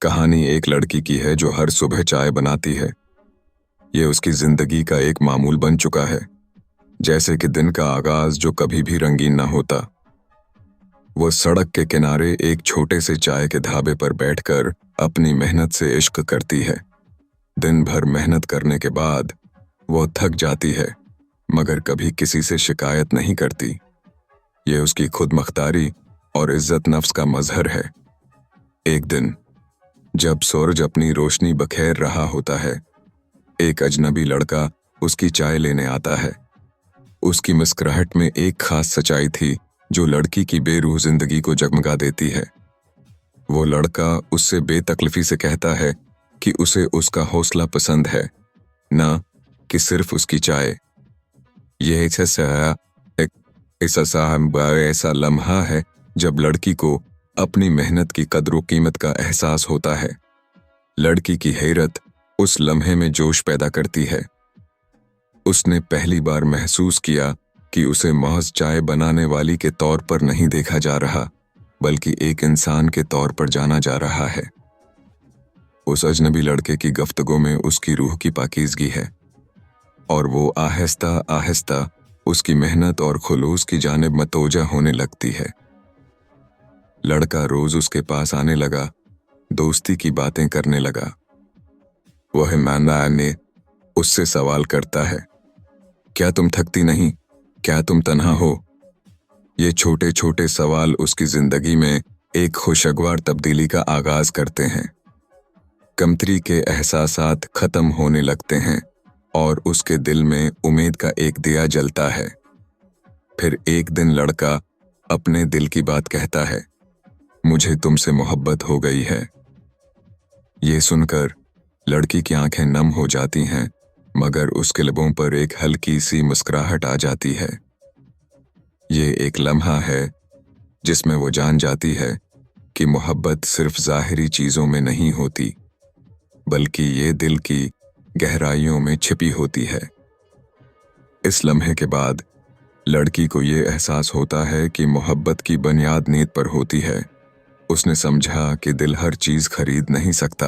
कहानी एक लड़की की है जो हर सुबह चाय बनाती है। ये उसकी जिंदगी का एक मामूल बन चुका है, जैसे कि दिन का आगाज जो कभी भी रंगीन ना होता। वो सड़क के किनारे एक छोटे से चाय के ढाबे पर बैठकर अपनी मेहनत से इश्क करती है। दिन भर मेहनत करने के बाद वो थक जाती है, मगर कभी किसी से शिकायत नहीं करती। ये उसकी खुद मुख्तारी और इज्जत नफ्स का मजहर है। एक दिन जब सूरज अपनी रोशनी बखेर रहा होता है, एक अजनबी लड़का उसकी चाय लेने आता है। उसकी मुस्कुराहट में एक खास सच्चाई थी जो लड़की की बेरूह जिंदगी को जगमगा देती है। वो लड़का उससे बेतकल्फी से कहता है कि उसे उसका हौसला पसंद है, ना कि सिर्फ उसकी चाय। यह ऐसा लम्हा है जब लड़की को अपनी मेहनत की कदर कीमत का एहसास होता है। लड़की की हैरत उस लम्हे में जोश पैदा करती है। उसने पहली बार महसूस किया कि उसे महज चाय बनाने वाली के तौर पर नहीं देखा जा रहा, बल्कि एक इंसान के तौर पर जाना जा रहा है। उस अजनबी लड़के की गुफ्तगू में उसकी रूह की पाकीज़गी है, और वो आहिस्ता आहिस्ता उसकी मेहनत और खुलूस की जानिब मतवज्जा होने लगती है। लड़का रोज उसके पास आने लगा, दोस्ती की बातें करने लगा। वह मैंने उससे सवाल करता है, क्या तुम थकती नहीं? क्या तुम तन्हा हो? ये छोटे छोटे सवाल उसकी जिंदगी में एक खुशगवार तब्दीली का आगाज करते हैं। कमतरी के एहसासात खत्म होने लगते हैं और उसके दिल में उम्मीद का एक दिया जलता है। फिर एक दिन लड़का अपने दिल की बात कहता है, मुझे तुमसे मोहब्बत हो गई है। ये सुनकर लड़की की आंखें नम हो जाती हैं, मगर उसके लबों पर एक हल्की सी मुस्कुराहट आ जाती है। ये एक लम्हा है जिसमें वो जान जाती है कि मोहब्बत सिर्फ ज़ाहिरी चीज़ों में नहीं होती, बल्कि ये दिल की गहराइयों में छिपी होती है। इस लम्हे के बाद लड़की को ये एहसास होता है कि मोहब्बत की बुनियाद नीयत पर होती है। उसने समझा कि दिल हर चीज़ खरीद नहीं सकता,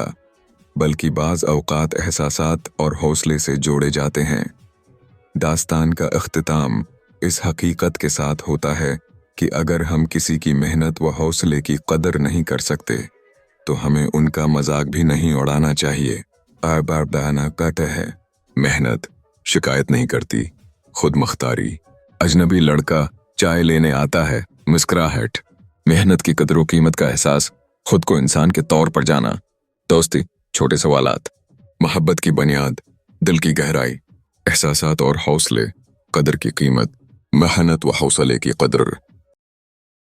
बल्कि बाज़ औक़ात एहसासात और हौसले से जोड़े जाते हैं। दास्तान का इख्तिताम इस हकीकत के साथ होता है कि अगर हम किसी की मेहनत व हौसले की कदर नहीं कर सकते, तो हमें उनका मजाक भी नहीं उड़ाना चाहिए। बार बहाना कहता है, मेहनत शिकायत नहीं करती, खुद मुख्तारी। अजनबी लड़का चाय लेने आता है, मुस्कुराहट, मेहनत की कदर कीमत का एहसास, खुद को इंसान के तौर पर जाना, दोस्ती, छोटे सवालात, मोहब्बत की बुनियाद, दिल की गहराई, एहसासात और हौसले, कदर की कीमत, मेहनत व हौसले की कदर।